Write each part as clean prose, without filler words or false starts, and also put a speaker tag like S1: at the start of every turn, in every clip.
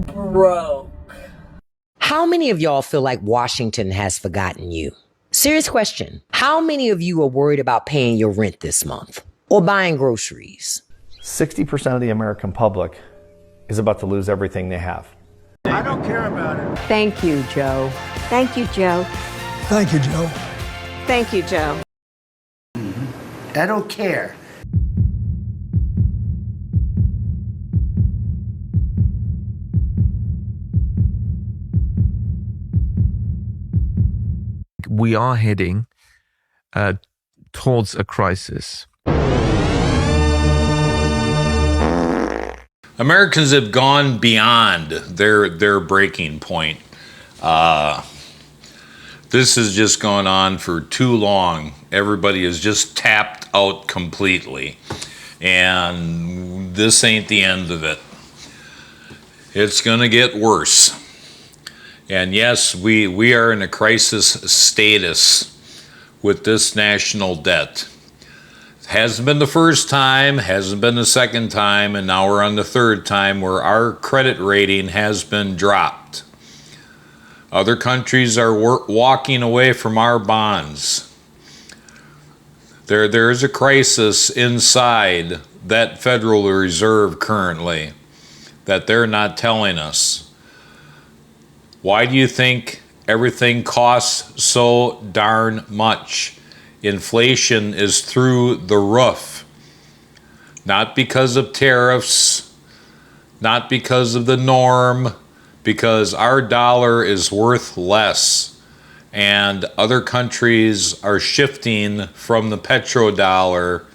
S1: broke.
S2: How many of y'all feel like Washington has forgotten you? Serious question. How many of you are worried about paying your rent this month or buying groceries?
S3: 60% of the American public is about to lose everything they have.
S4: I don't care about it.
S5: Thank you, Joe.
S6: Thank you, Joe.
S4: Thank you, Joe.
S5: Thank you, Joe.
S4: I don't care.
S7: We are heading towards a crisis.
S8: Americans have gone beyond their breaking point. This has just gone on for too long. Everybody is just tapped out completely. And this ain't the end of it. It's going to get worse. And yes, we are in a crisis status with this national debt. Hasn't been the first time, hasn't been the second time, and now we're on the third time where our credit rating has been dropped. Other countries are walking away from our bonds. There is a crisis inside that Federal Reserve currently that they're not telling us. Why do you think everything costs so darn much? Inflation is through the roof. Not because of tariffs, not because of the norm, because our dollar is worth less. And other countries are shifting from the petrodollar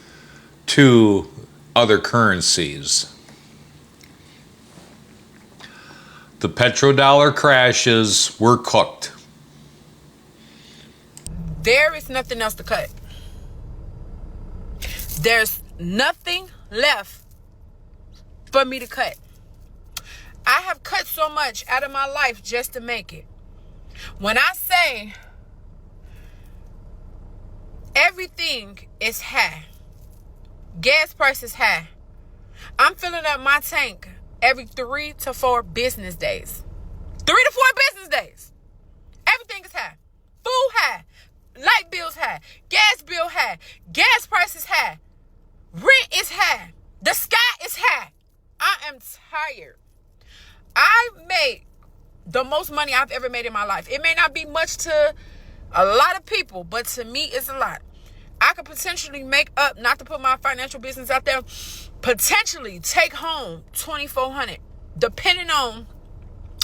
S8: to other currencies. The petrodollar crashes, we're cooked.
S1: There is nothing else to cut. There's nothing left for me to cut. I have cut so much out of my life just to make it. When I say everything is high, gas prices high, I'm filling up my tank every 3 to 4 business days. 3 to 4 business days. Everything is high. Food high. Light bills high. Gas bill high. Gas prices high. Rent is high. The sky is high. I am tired. I make the most money I've ever made in my life. It may not be much to a lot of people, but to me, it's a lot. I could potentially make up, not to put my financial business out there, potentially take home $2,400, depending on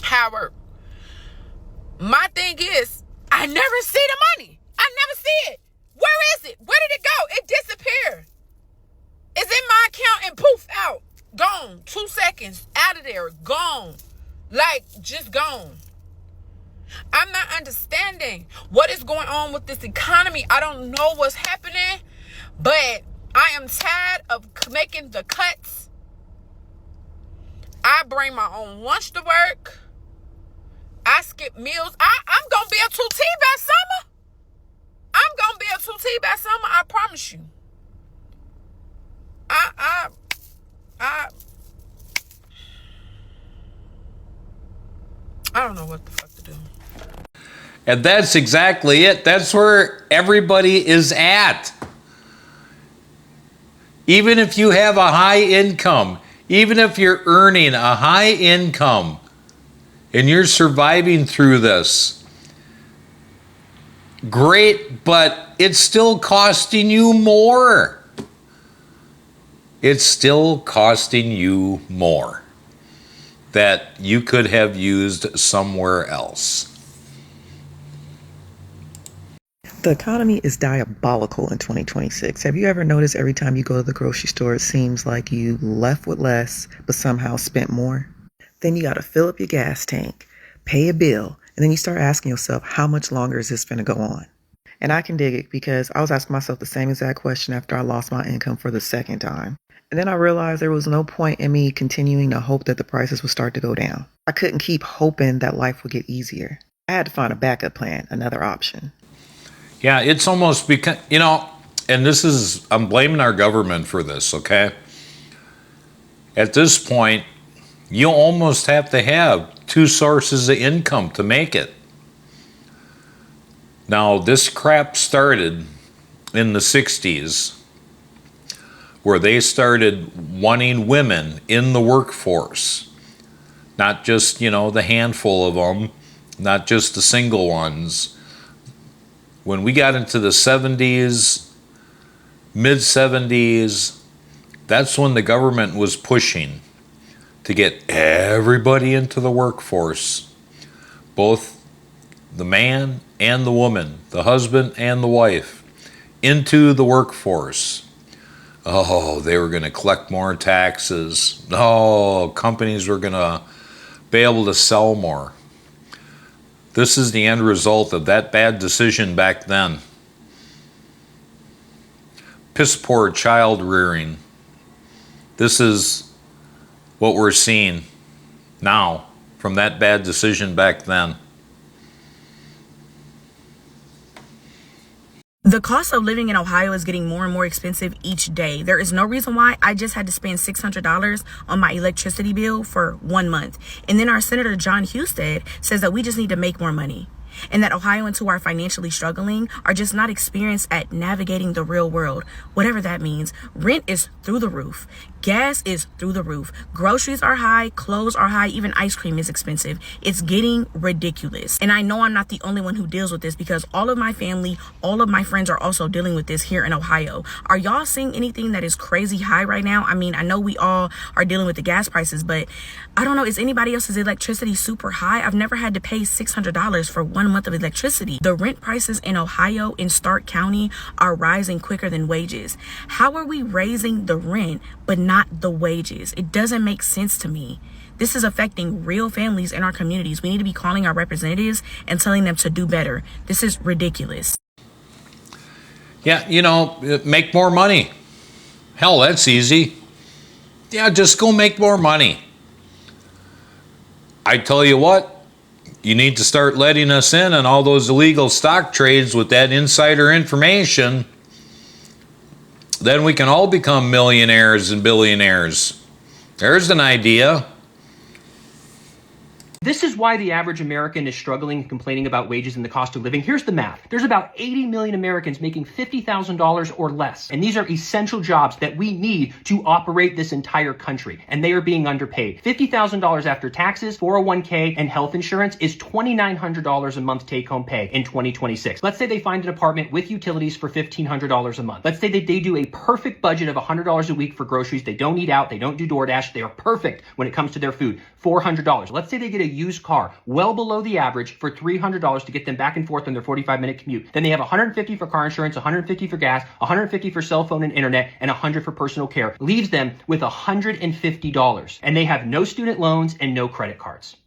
S1: how I work. My thing is, I never see the money. I never see it. Where is it? Where did it go? It disappeared. It's in my account and poof, out. Gone. 2 seconds. Out of there. Gone. Like, just gone. I'm not understanding what is going on with this economy. I don't know what's happening, but I am tired of making the cuts. I bring my own lunch to work. I skip meals. I'm going to be a 2T by summer. I'm going to be a 2T by summer. I promise you. I don't know what the fuck to do.
S8: And that's exactly it. That's where everybody is at. Even if you have a high income, even if you're earning a high income and you're surviving through this, great, but it's still costing you more. It's still costing you more that you could have used somewhere else.
S9: The economy is diabolical in 2026. Have you ever noticed every time you go to the grocery store, it seems like you left with less, but somehow spent more? Then you got to fill up your gas tank, pay a bill, and then you start asking yourself, how much longer is this going to go on? And I can dig it because I was asking myself the same exact question after I lost my income for the second time. And then I realized there was no point in me continuing to hope that the prices would start to go down. I couldn't keep hoping that life would get easier. I had to find a backup plan, another option.
S8: Yeah, it's almost become, and I'm blaming our government for this, okay? At this point, You almost have to have two sources of income to make it. Now, this crap started in the 60s, where they started wanting women in the workforce. Not just, the handful of them, not just the single ones. When we got into the 70s, mid-70s, that's when the government was pushing to get everybody into the workforce. Both the man and the woman, the husband and the wife, into the workforce. Oh, they were going to collect more taxes. Oh, companies were going to be able to sell more. This is the end result of that bad decision back then. Piss poor child rearing. This is what we're seeing now from that bad decision back then.
S6: The cost of living in Ohio is getting more and more expensive each day. There is no reason why. I just had to spend $600 on my electricity bill for 1 month. And then our Senator John Husted says that we just need to make more money, and that Ohioans who are financially struggling are just not experienced at navigating the real world, whatever that means. Rent is through the roof. Gas is through the roof. Groceries are high. Clothes are high. Even ice cream is expensive. It's getting ridiculous. And I know I'm not the only one who deals with this, because all of my family, all of my friends are also dealing with this here in Ohio. Are y'all seeing anything that is crazy high right now? I mean, I know we all are dealing with the gas prices, but I don't know. Is anybody else's electricity super high? I've never had to pay $600 for 1 month of electricity. The rent prices in Ohio, in Stark County, are rising quicker than wages. How are we raising the rent but not the wages? It doesn't make sense to me. This is affecting real families in our communities. We need to be calling our representatives and telling them to do better. This is ridiculous.
S8: Yeah, make more money. Hell, that's easy. Yeah, just go make more money. I tell you what, you need to start letting us in on all those illegal stock trades with that insider information. Then we can all become millionaires and billionaires. There's an idea.
S10: This is why the average American is struggling and complaining about wages and the cost of living. Here's the math. There's about 80 million Americans making $50,000 or less. And these are essential jobs that we need to operate this entire country. And they are being underpaid. $50,000 after taxes, 401k, and health insurance is $2,900 a month take-home pay in 2026. Let's say they find an apartment with utilities for $1,500 a month. Let's say that they do a perfect budget of $100 a week for groceries. They don't eat out. They don't do DoorDash. They are perfect when it comes to their food. $400. Let's say they get a used car well below the average for $300 to get them back and forth on their 45-minute commute. Then they have $150 for car insurance, $150 for gas, $150 for cell phone and internet, and $100 for personal care. Leaves them with $150. And they have no student loans and no credit cards.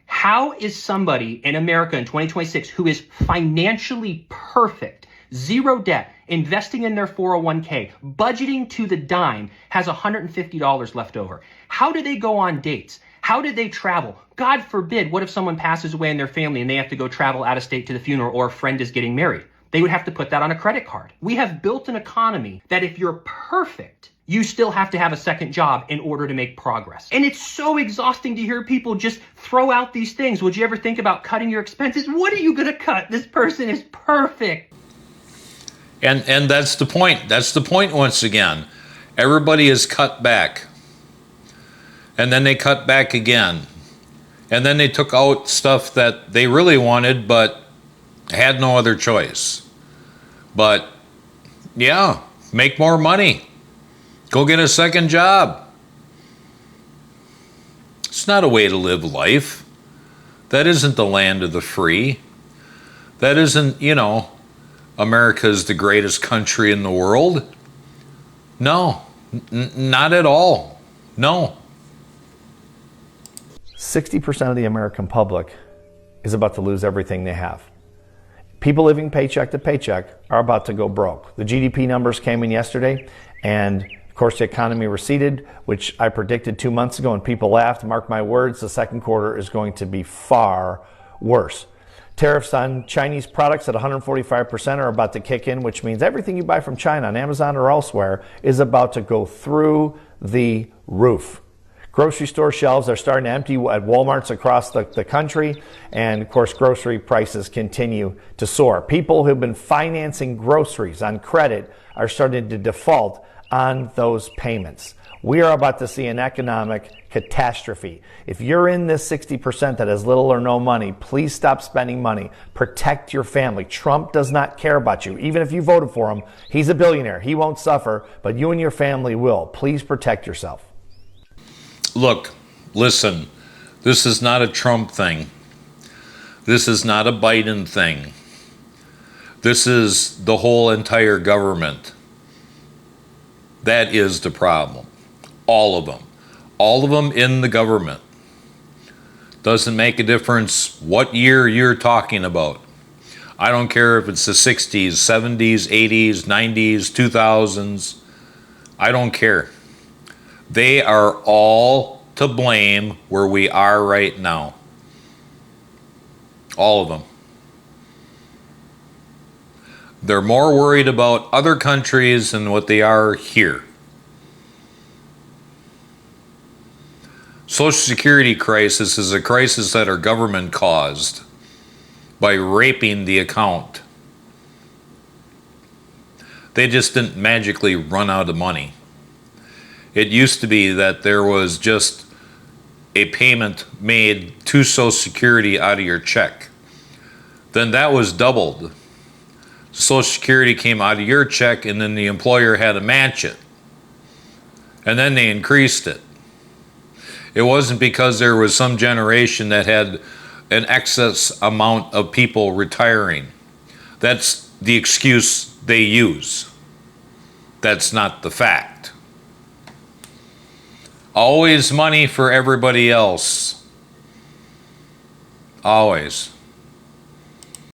S10: How is somebody in America in 2026 who is financially perfect, zero debt, investing in their 401k, budgeting to the dime, has $150 left over? How do they go on dates? How did they travel? God forbid, what if someone passes away in their family and they have to go travel out of state to the funeral, or a friend is getting married? They would have to put that on a credit card. We have built an economy that if you're perfect, you still have to have a second job in order to make progress. And it's so exhausting to hear people just throw out these things. Would you ever think about cutting your expenses? What are you going to cut? This person is perfect.
S8: And that's the point. That's the point once again. Everybody is cut back. And then they cut back again. And then they took out stuff that they really wanted but had no other choice. But yeah, make more money. Go get a second job. It's not a way to live life. That isn't the land of the free. That isn't, America's the greatest country in the world. No, not at all. No.
S3: 60% of the American public is about to lose everything they have. People living paycheck to paycheck are about to go broke. The GDP numbers came in yesterday, and of course the economy receded, which I predicted 2 months ago, and people laughed. Mark my words, the second quarter is going to be far worse. Tariffs on Chinese products at 145% are about to kick in, which means everything you buy from China on Amazon or elsewhere is about to go through the roof. Grocery store shelves are starting to empty at Walmarts across the country, and of course grocery prices continue to soar. People who've been financing groceries on credit are starting to default on those payments. We are about to see an economic catastrophe. If you're in this 60% that has little or no money, please stop spending money. Protect your family. Trump does not care about you. Even if you voted for him, he's a billionaire. He won't suffer, but you and your family will. Please protect yourself.
S8: Look, listen, this is not a Trump thing. This is not a Biden thing. This is the whole entire government. That is the problem. All of them. All of them in the government. Doesn't make a difference what year you're talking about. I don't care if it's the 60s, 70s, 80s, 90s, 2000s. I don't care. They are all to blame where we are right now. All of them. They're more worried about other countries than what they are here. Social Security crisis is a crisis that our government caused by raping the account. They just didn't magically run out of money. It used to be that there was just a payment made to Social Security out of your check. Then that was doubled. Social Security came out of your check, and then the employer had to match it. And then they increased it. It wasn't because there was some generation that had an excess amount of people retiring. That's the excuse they use. That's not the fact. Always money for everybody else. Always.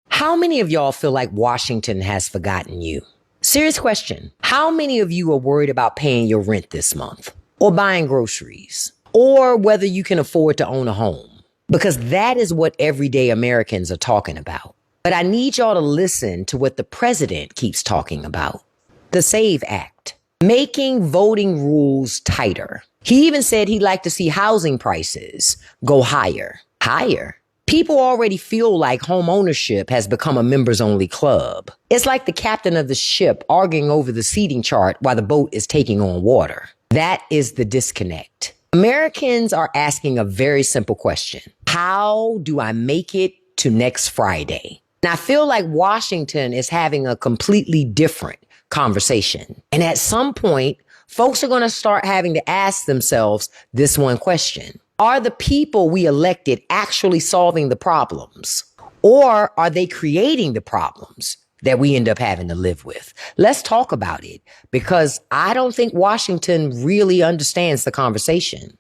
S2: How many of y'all feel like Washington has forgotten you? Serious question. How many of you are worried about paying your rent this month? Or buying groceries? Or whether you can afford to own a home? Because that is what everyday Americans are talking about. But I need y'all to listen to what the president keeps talking about. The SAVE Act. Making voting rules tighter. He even said he'd like to see housing prices go higher. Higher? People already feel like home ownership has become a members-only club. It's like the captain of the ship arguing over the seating chart while the boat is taking on water. That is the disconnect. Americans are asking a very simple question. How do I make it to next Friday? And I feel like Washington is having a completely different conversation. And at some point, folks are going to start having to ask themselves this one question. Are the people we elected actually solving the problems? Or are they creating the problems that we end up having to live with? Let's talk about it, because I don't think Washington really understands the conversation.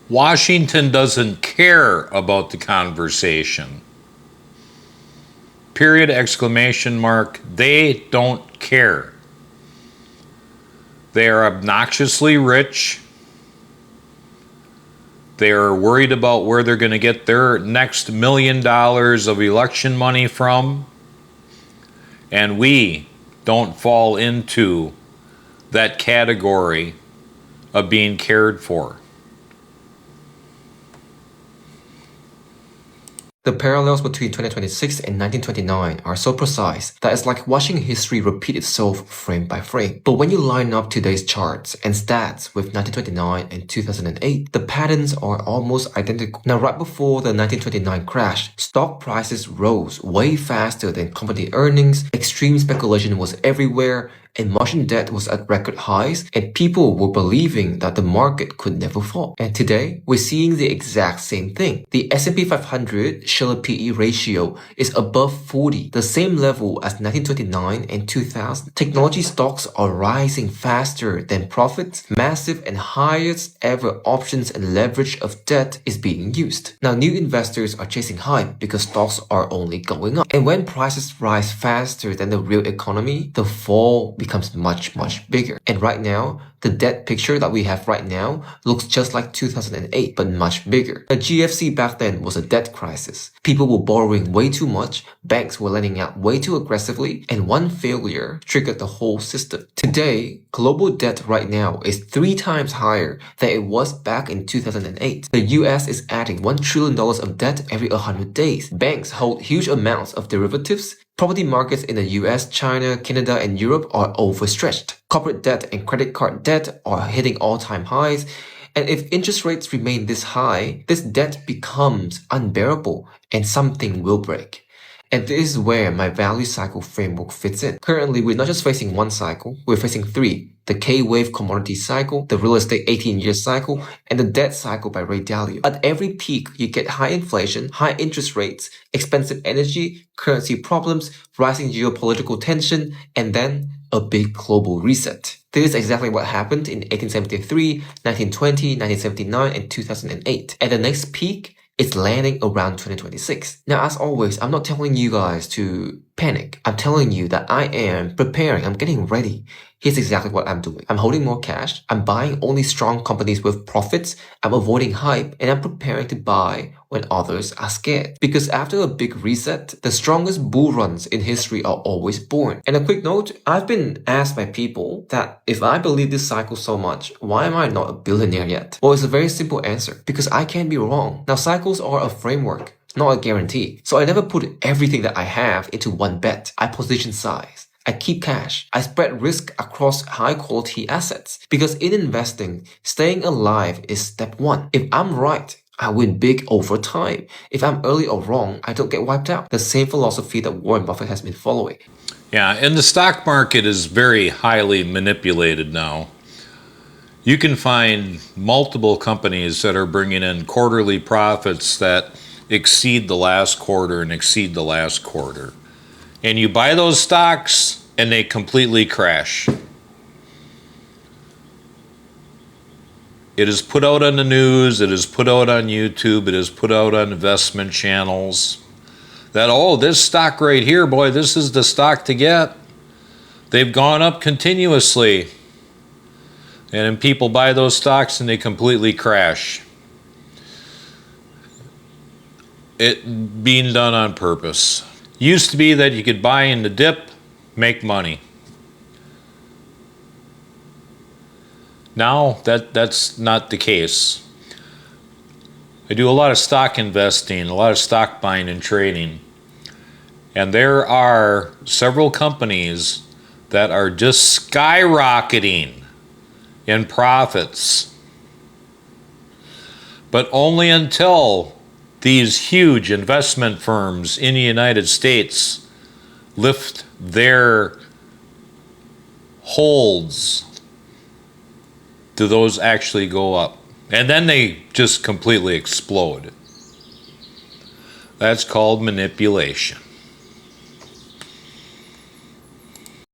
S8: Washington doesn't care about the conversation. Period, exclamation mark. They don't care. They are obnoxiously rich. They are worried about where they're going to get their next $1 million of election money from. And we don't fall into that category of being cared for.
S11: The parallels between 2026 and 1929 are so precise that it's like watching history repeat itself frame by frame. But when you line up today's charts and stats with 1929 and 2008, the patterns are almost identical. Now, right before the 1929 crash, stock prices rose way faster than company earnings, extreme speculation was everywhere, and Martian debt was at record highs, and people were believing that the market could never fall. And today, we're seeing the exact same thing. The S&P 500 Shiller PE ratio is above 40, the same level as 1929 and 2000. Technology stocks are rising faster than profits. Massive and highest ever options and leverage of debt is being used. Now, new investors are chasing hype because stocks are only going up. And when prices rise faster than the real economy, the fall becomes much, much bigger. And right now, the debt picture that we have right now looks just like 2008, but much bigger. The GFC back then was a debt crisis. People were borrowing way too much, banks were lending out way too aggressively, and one failure triggered the whole system. Today, global debt right now is 3 times higher than it was back in 2008. The US is adding $1 trillion of debt every 100 days. Banks hold huge amounts of derivatives. Property markets in the US, China, Canada, and Europe are overstretched. Corporate debt and credit card debt are hitting all-time highs. And if interest rates remain this high, this debt becomes unbearable and something will break. And this is where my value cycle framework fits in. Currently, we're not just facing one cycle, we're facing 3. The K-wave commodity cycle, the real estate 18-year cycle, and the debt cycle by Ray Dalio. At every peak, you get high inflation, high interest rates, expensive energy, currency problems, rising geopolitical tension, and then a big global reset. This is exactly what happened in 1873, 1920, 1979, and 2008. At the next peak, it's landing around 2026. Now, as always, I'm not telling you guys to panic. I'm telling you that I am preparing. I'm getting ready. Here's exactly what I'm doing. I'm holding more cash. I'm buying only strong companies with profits. I'm avoiding hype, and I'm preparing to buy when others are scared. Because after a big reset, the strongest bull runs in history are always born. And a quick note, I've been asked by people that if I believe this cycle so much, why am I not a billionaire yet? Well, it's a very simple answer. Because I can be wrong. Now, cycles are a framework, not a guarantee. So I never put everything that I have into one bet. I position size. I keep cash. I spread risk across high quality assets. Because in investing, staying alive is step 1. If I'm right, I win big over time. If I'm early or wrong, I don't get wiped out. The same philosophy that Warren Buffett has been following.
S8: Yeah, and the stock market is very highly manipulated now. You can find multiple companies that are bringing in quarterly profits that exceed the last quarter and exceed the last quarter. And you buy those stocks and they completely crash. It is put out on the news, it is put out on YouTube, it is put out on investment channels that, oh, this stock right here, boy, this is the stock to get. They've gone up continuously. And then people buy those stocks and they completely crash. It being done on purpose. Used to be that you could buy in the dip, make money. Now that's not the case. I do a lot of stock investing, a lot of stock buying and trading. And there are several companies that are just skyrocketing in profits. But only until these huge investment firms in the United States lift their holds do those actually go up. And then they just completely explode. That's called manipulation.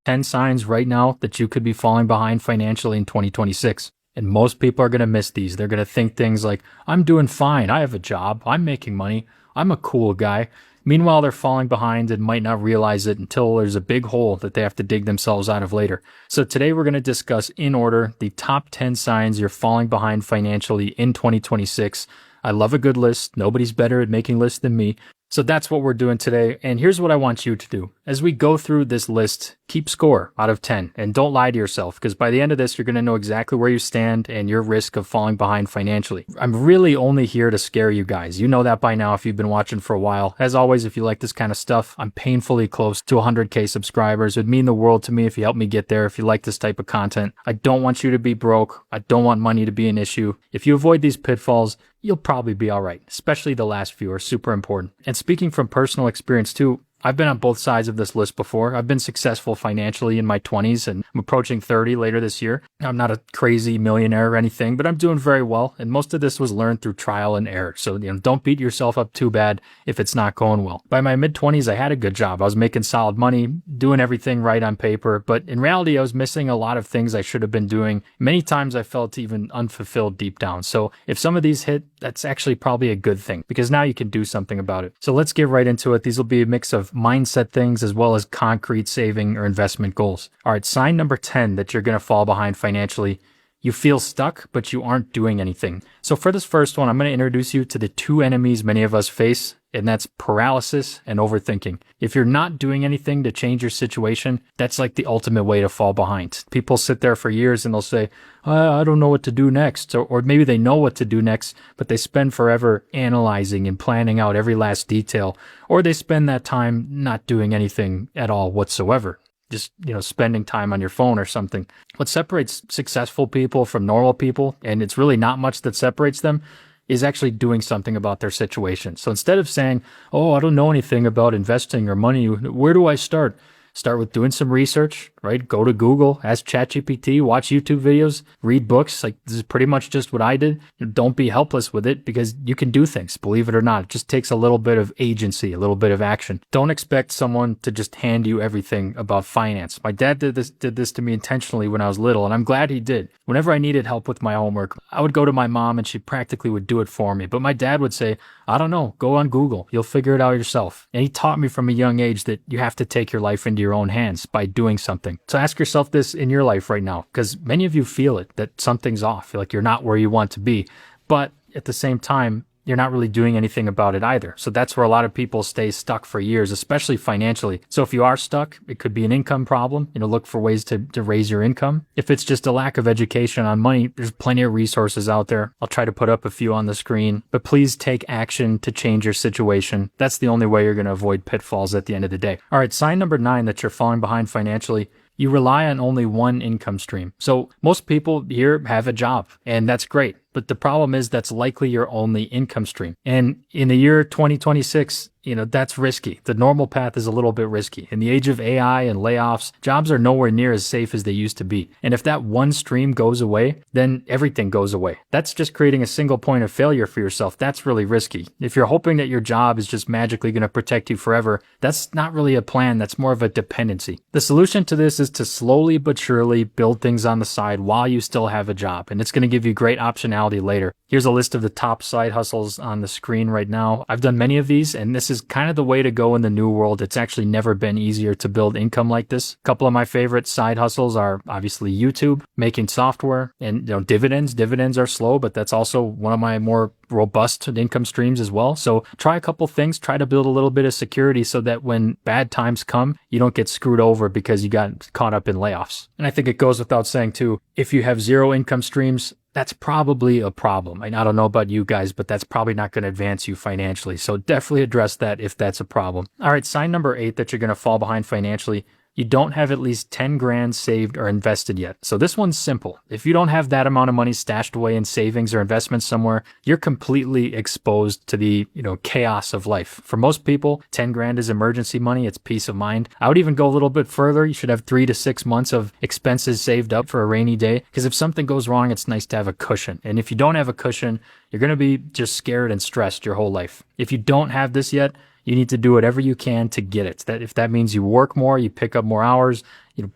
S12: 10 signs right now that you could be falling behind financially in 2026. And most people are going to miss these. They're going to think things like, I'm doing fine. I have a job. I'm making money. I'm a cool guy. Meanwhile, they're falling behind and might not realize it until there's a big hole that they have to dig themselves out of later. So today we're going to discuss in order the top 10 signs you're falling behind financially in 2026. I love a good list. Nobody's better at making lists than me. So that's what we're doing today. And here's what I want you to do. As we go through this list, keep score out of 10 and don't lie to yourself, because by the end of this, you're going to know exactly where you stand and your risk of falling behind financially. I'm really only here to scare you guys. You know that by now if you've been watching for a while. As always, if you like this kind of stuff, I'm painfully close to 100K subscribers. It would mean the world to me if you help me get there, if you like this type of content. I don't want you to be broke. I don't want money to be an issue. If you avoid these pitfalls, you'll probably be all right, especially the last few are super important. And speaking from personal experience too, I've been on both sides of this list before. I've been successful financially in my 20s and I'm approaching 30 later this year. I'm not a crazy millionaire or anything, but I'm doing very well. And most of this was learned through trial and error. So, don't beat yourself up too bad if it's not going well. By my mid-20s, I had a good job. I was making solid money, doing everything right on paper. But in reality, I was missing a lot of things I should have been doing. Many times I felt even unfulfilled deep down. So if some of these hit, that's actually probably a good thing because now you can do something about it. So let's get right into it. These will be a mix of of mindset things as well as concrete saving or investment goals. All right, sign number 10 that you're going to fall behind financially. You feel stuck, but you aren't doing anything. So for this first one, I'm going to introduce you to the two enemies many of us face, and that's paralysis and overthinking. If you're not doing anything to change your situation, that's like the ultimate way to fall behind. People sit there for years and they'll say, I don't know what to do next. Or maybe they know what to do next, but they spend forever analyzing and planning out every last detail. Or they spend that time not doing anything at all whatsoever. Just, spending time on your phone or something. What separates successful people from normal people, and it's really not much that separates them, is actually doing something about their situation. So instead of saying, I don't know anything about investing or money, where do I start? Start with doing some research, right? Go to Google, ask ChatGPT, watch YouTube videos, read books. Like, this is pretty much just what I did. Don't be helpless with it because you can do things, believe it or not. It just takes a little bit of agency, a little bit of action. Don't expect someone to just hand you everything about finance. My dad did this to me intentionally when I was little, and I'm glad he did. Whenever I needed help with my homework, I would go to my mom and she practically would do it for me. But my dad would say, I don't know, go on Google. You'll figure it out yourself. And he taught me from a young age that you have to take your life into your own hands by doing something. So ask yourself this in your life right now, because many of you feel it, that something's off, like you're not where you want to be. But at the same time, you're not really doing anything about it either. So that's where a lot of people stay stuck for years, especially financially. So if you are stuck, it could be an income problem. Look for ways to raise your income. If it's just a lack of education on money, there's plenty of resources out there. I'll try to put up a few on the screen, but please take action to change your situation. That's the only way you're going to avoid pitfalls at the end of the day. All right, sign number 9 that you're falling behind financially. You rely on only one income stream. So most people here have a job, and that's great. But the problem is that's likely your only income stream. And in the year 2026, that's risky. The normal path is a little bit risky. In the age of AI and layoffs, jobs are nowhere near as safe as they used to be. And if that one stream goes away, then everything goes away. That's just creating a single point of failure for yourself. That's really risky. If you're hoping that your job is just magically going to protect you forever, that's not really a plan. That's more of a dependency. The solution to this is to slowly but surely build things on the side while you still have a job. And it's going to give you great optionality later. Here's a list of the top side hustles on the screen right now. I've done many of these, and this is kind of the way to go in the new world. It's actually never been easier to build income like this. A couple of my favorite side hustles are obviously YouTube, making software, and dividends. Dividends are slow, but that's also one of my more robust income streams as well. So try a couple things, try to build a little bit of security so that when bad times come, you don't get screwed over because you got caught up in layoffs. And I think it goes without saying too, if you have zero income streams, that's probably a problem. I don't know about you guys, but that's probably not going to advance you financially. So definitely address that if that's a problem. All right, sign number 8 that you're going to fall behind financially. You don't have at least 10 grand saved or invested yet. So this one's simple. If you don't have that amount of money stashed away in savings or investments somewhere, you're completely exposed to the, chaos of life. For most people, 10 grand is emergency money. It's peace of mind. I would even go a little bit further. You should have 3 to 6 months of expenses saved up for a rainy day. Because if something goes wrong, it's nice to have a cushion. And if you don't have a cushion, you're going to be just scared and stressed your whole life. If you don't have this yet, you need to do whatever you can to get it. If that means you work more, you pick up more hours,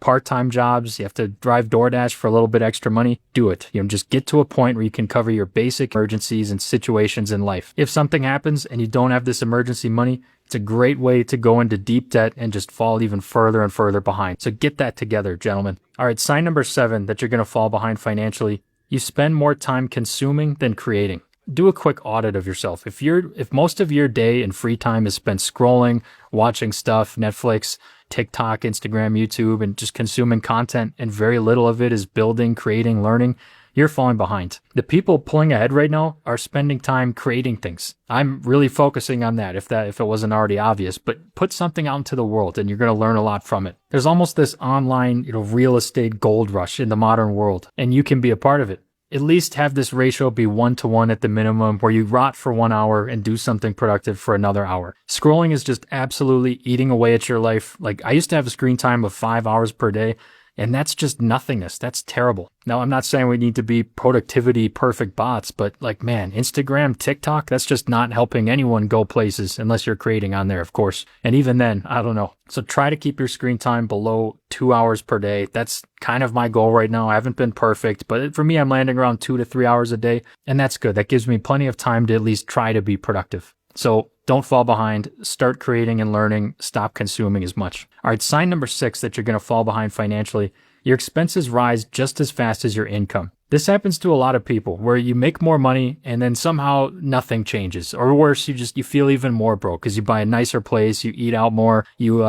S12: part-time jobs, you have to drive DoorDash for a little bit extra money, do it. Just get to a point where you can cover your basic emergencies and situations in life. If something happens and you don't have this emergency money, it's a great way to go into deep debt and just fall even further and further behind. So get that together, gentlemen. All right, sign number 7 that you're going to fall behind financially. You spend more time consuming than creating. Do a quick audit of yourself. If most of your day and free time is spent scrolling, watching stuff, Netflix, TikTok, Instagram, YouTube, and just consuming content, and very little of it is building, creating, learning, you're falling behind. The people pulling ahead right now are spending time creating things. I'm really focusing on that if it wasn't already obvious, but put something out into the world and you're going to learn a lot from it. There's almost this online, real estate gold rush in the modern world, and you can be a part of it. At least have this ratio be 1-to-1 at the minimum, where you rot for 1 hour and do something productive for another hour. Scrolling is just absolutely eating away at your life. Like, I used to have a screen time of 5 hours per day, and that's just nothingness. That's terrible. Now, I'm not saying we need to be productivity perfect bots, but Instagram, TikTok, that's just not helping anyone go places unless you're creating on there, of course. And even then, I don't know. So try to keep your screen time below 2 hours per day. That's kind of my goal right now. I haven't been perfect, but for me, I'm landing around 2 to 3 hours a day, and that's good. That gives me plenty of time to at least try to be productive. So don't fall behind. Start creating and learning. Stop consuming as much. All right, sign number 6 that you're going to fall behind financially. Your expenses rise just as fast as your income. This happens to a lot of people where you make more money and then somehow nothing changes, or worse, you feel even more broke because you buy a nicer place, you eat out more, you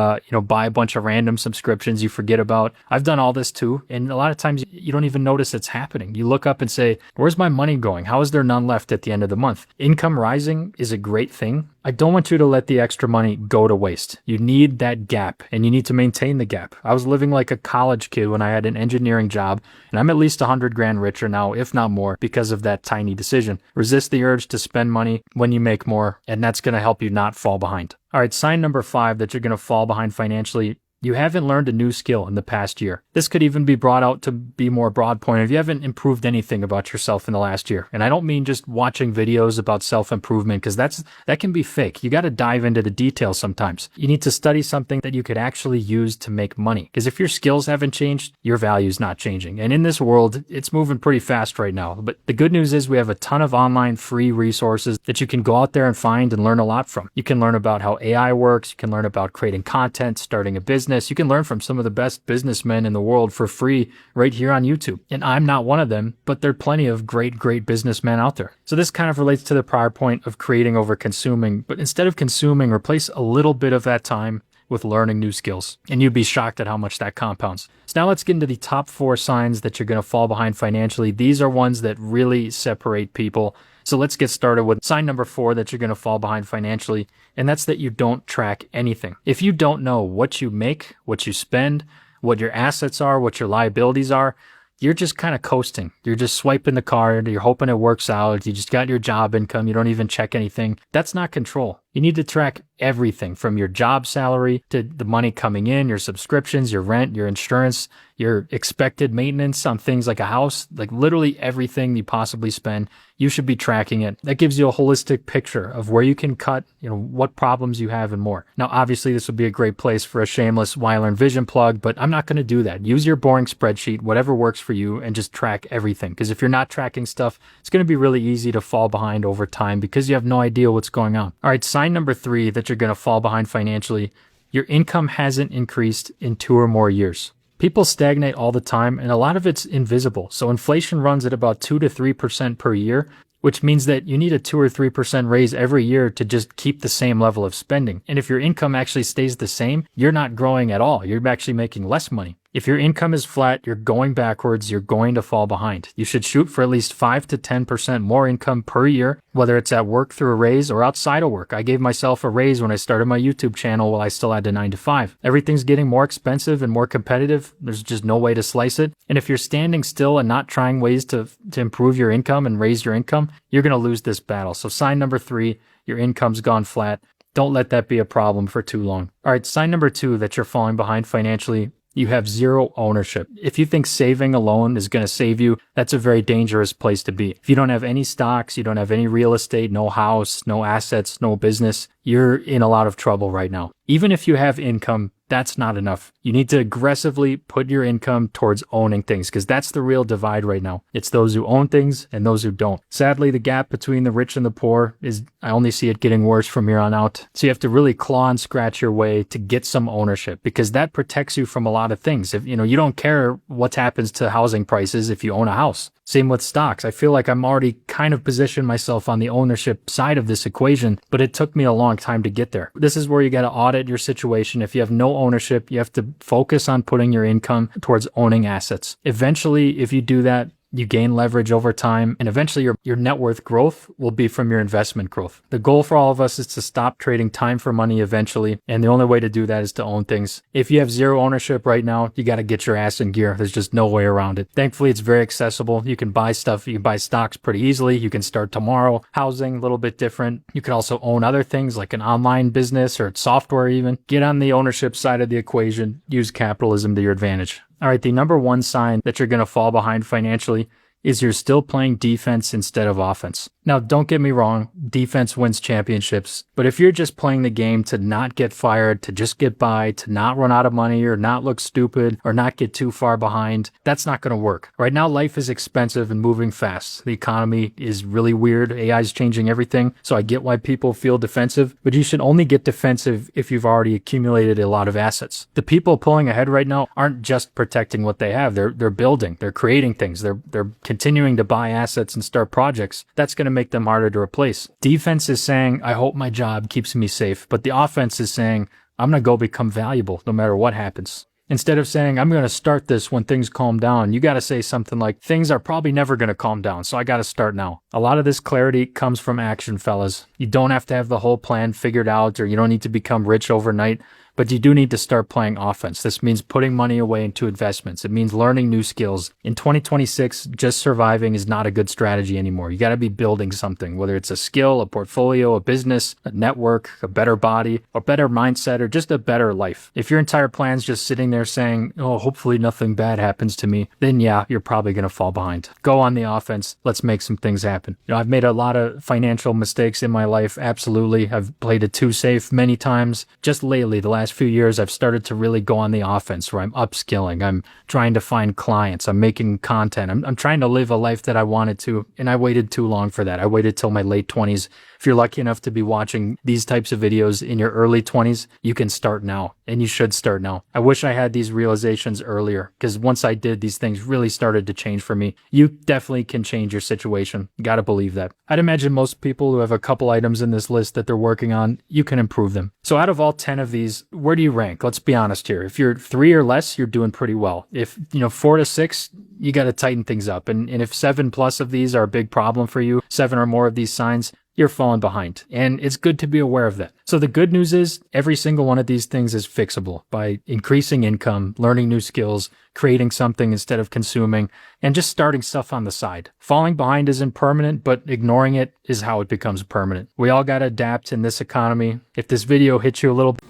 S12: buy a bunch of random subscriptions you forget about. I've done all this too, and a lot of times you don't even notice it's happening. You look up and say, "Where's my money going? How is there none left at the end of the month?" Income rising is a great thing. I don't want you to let the extra money go to waste. You need that gap, and you need to maintain the gap. I was living like a college kid when I had an engineering job, and I'm at least 100 grand richer now, if not more, because of that tiny decision. Resist the urge to spend money when you make more, and that's going to help you not fall behind. All right, sign number 5 that you're going to fall behind financially. You haven't learned a new skill in the past year. This could even be brought out to be more broad point. If you haven't improved anything about yourself in the last year, and I don't mean just watching videos about self-improvement, because that can be fake. You got to dive into the details sometimes. You need to study something that you could actually use to make money. Because if your skills haven't changed, your value's not changing. And in this world, it's moving pretty fast right now. But the good news is we have a ton of online free resources that you can go out there and find and learn a lot from. You can learn about how AI works. You can learn about creating content, starting a business. You can learn from some of the best businessmen in the world for free right here on YouTube. And I'm not one of them, but there are plenty of great businessmen out there. So this kind of relates to the prior point of creating over consuming. But instead of consuming, replace a little bit of that time with learning new skills. And you'd be shocked at how much that compounds. So now let's get into the top 4 signs that you're going to fall behind financially. These are ones that really separate people. So let's get started with sign number 4 that you're going to fall behind financially, and that's that you don't track anything. If you don't know what you make, what you spend, what your assets are, what your liabilities are, you're just kind of coasting. You're just swiping the card. You're hoping it works out. You just got your job income. You don't even check anything. That's not control. You need to track everything from your job salary to the money coming in, your subscriptions, your rent, your insurance, your expected maintenance on things like a house, like literally everything you possibly spend. You should be tracking it. That gives you a holistic picture of where you can cut, what problems you have and more. Now, obviously, this would be a great place for a shameless Weiler Vision plug, but I'm not going to do that. Use your boring spreadsheet, whatever works for you, and just track everything. Because if you're not tracking stuff, it's going to be really easy to fall behind over time because you have no idea what's going on. All right, sign number 3 that you're going to fall behind financially. Your income hasn't increased in 2 or more years. People stagnate all the time, and a lot of it's invisible. So inflation runs at about 2 to 3% per year, which means that you need a 2 or 3% raise every year to just keep the same level of spending. And if your income actually stays the same, you're not growing at all. You're actually making less money. If your income is flat, you're going backwards, you're going to fall behind. You should shoot for at least 5 to 10% more income per year, whether it's at work through a raise or outside of work. I gave myself a raise when I started my YouTube channel while I still had a 9 to 5. Everything's getting more expensive and more competitive. There's just no way to slice it. And if you're standing still and not trying ways to improve your income and raise your income, you're going to lose this battle. So sign number 3, your income's gone flat. Don't let that be a problem for too long. All right, sign number 2 that you're falling behind financially. You have zero ownership. If you think saving alone is going to save you, that's a very dangerous place to be. If you don't have any stocks, you don't have any real estate, no house, no assets, no business, you're in a lot of trouble right now. Even if you have income, that's not enough. You need to aggressively put your income towards owning things because that's the real divide right now. It's those who own things and those who don't. Sadly, the gap between the rich and the poor I only see it getting worse from here on out. So you have to really claw and scratch your way to get some ownership because that protects you from a lot of things. If you don't care what happens to housing prices if you own a house. Same with stocks. I feel like I'm already kind of positioned myself on the ownership side of this equation, but it took me a long time to get there. This is where you got to audit your situation. If you have no ownership, you have to focus on putting your income towards owning assets. Eventually, if you do that, you gain leverage over time, and eventually your net worth growth will be from your investment growth. The goal for all of us is to stop trading time for money eventually, and the only way to do that is to own things. If you have zero ownership right now, you got to get your ass in gear. There's just no way around it. Thankfully, it's very accessible. You can buy stuff. You can buy stocks pretty easily. You can start tomorrow. Housing, a little bit different. You can also own other things like an online business or software even. Get on the ownership side of the equation. Use capitalism to your advantage. All right, the number 1 sign that you're going to fall behind financially, is you're still playing defense instead of offense. Now, don't get me wrong, defense wins championships, but if you're just playing the game to not get fired, to just get by, to not run out of money or not look stupid or not get too far behind, that's not going to work. Right now, life is expensive and moving fast. The economy is really weird. AI is changing everything, so I get why people feel defensive, but you should only get defensive if you've already accumulated a lot of assets. The people pulling ahead right now aren't just protecting what they have. They're building, they're creating things, they're continuing to buy assets and start projects. That's going to make them harder to replace. Defense is saying, I hope my job keeps me safe, but the offense is saying, I'm going to go become valuable no matter what happens. Instead of saying, I'm going to start this when things calm down, you got to say something like, things are probably never going to calm down, so I got to start now. A lot of this clarity comes from action, fellas. You don't have to have the whole plan figured out, or you don't need to become rich overnight. But you do need to start playing offense. This means putting money away into investments. It means learning new skills. In 2026, just surviving is not a good strategy anymore. You got to be building something, whether it's a skill, a portfolio, a business, a network, a better body, a better mindset, or just a better life. If your entire plan's just sitting there saying, oh, hopefully nothing bad happens to me, then yeah, you're probably going to fall behind. Go on the offense. Let's make some things happen. I've made a lot of financial mistakes in my life. Absolutely. I've played it too safe many times. Just lately, the last few years, I've started to really go on the offense where I'm upskilling. I'm trying to find clients. I'm making content. I'm trying to live a life that I wanted to, and I waited too long for that. I waited till my late 20s. If you're lucky enough to be watching these types of videos in your early 20s, you can start now, and you should start now. I wish I had these realizations earlier, because once I did, these things really started to change for me. You definitely can change your situation. You gotta believe that. I'd imagine most people who have a couple items in this list that they're working on, you can improve them. So out of all 10 of these, where do you rank? Let's be honest here. If you're 3 or less, you're doing pretty well. If 4 to 6, you got to tighten things up. And if 7+ of these are a big problem for you, 7 or more of these signs, you're falling behind. And it's good to be aware of that. So the good news is every single one of these things is fixable by increasing income, learning new skills, creating something instead of consuming, and just starting stuff on the side. Falling behind isn't permanent, but ignoring it is how it becomes permanent. We all got to adapt in this economy. If this video hits you a little bit.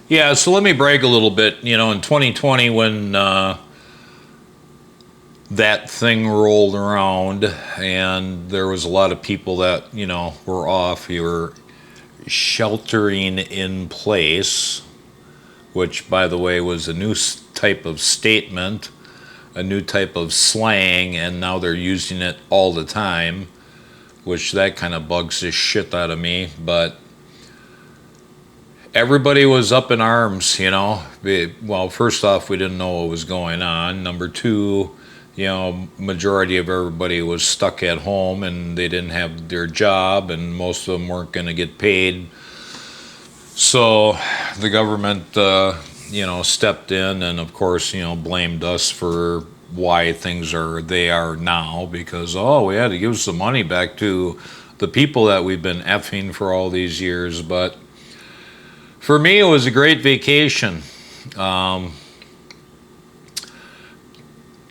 S8: Yeah, so let me brag a little bit. In 2020 when that thing rolled around and there was a lot of people that, were off. You were sheltering in place, which, by the way, was a new type of statement, a new type of slang, and now they're using it all the time, which that kind of bugs the shit out of me. But everybody was up in arms, Well, first off, we didn't know what was going on. Number two, majority of everybody was stuck at home and they didn't have their job, and most of them weren't going to get paid. So the government, stepped in and, of course, blamed us for why things they are now, because, we had to give some money back to the people that we've been effing for all these years. But for me, it was a great vacation.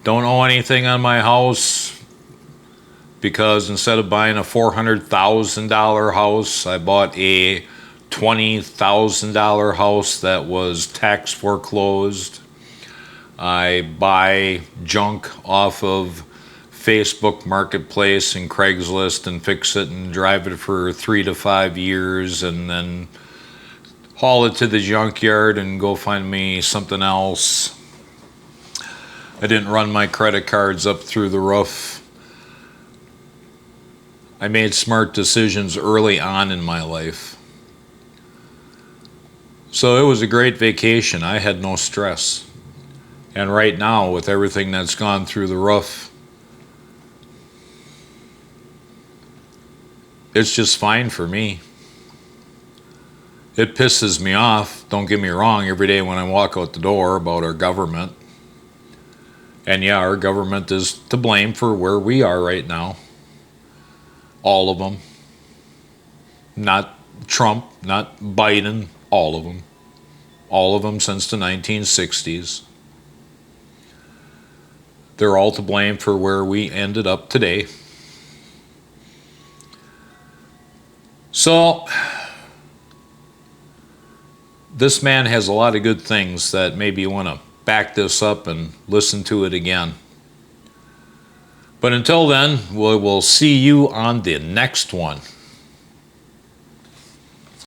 S8: Don't owe anything on my house because instead of buying a $400,000 house, I bought a $20,000 house that was tax foreclosed. I buy junk off of Facebook Marketplace and Craigslist and fix it and drive it for 3 to 5 years and then haul it to the junkyard and go find me something else. I didn't run my credit cards up through the roof. I made smart decisions early on in my life. So it was a great vacation. I had no stress. And right now, with everything that's gone through the roof, it's just fine for me. It pisses me off, don't get me wrong, every day when I walk out the door about our government. And yeah, our government is to blame for where we are right now. All of them. Not Trump, not Biden, all of them. All of them since the 1960s. They're all to blame for where we ended up today. So, this man has a lot of good things that maybe you want to back this up and listen to it again. But until then, we will see you on the next one.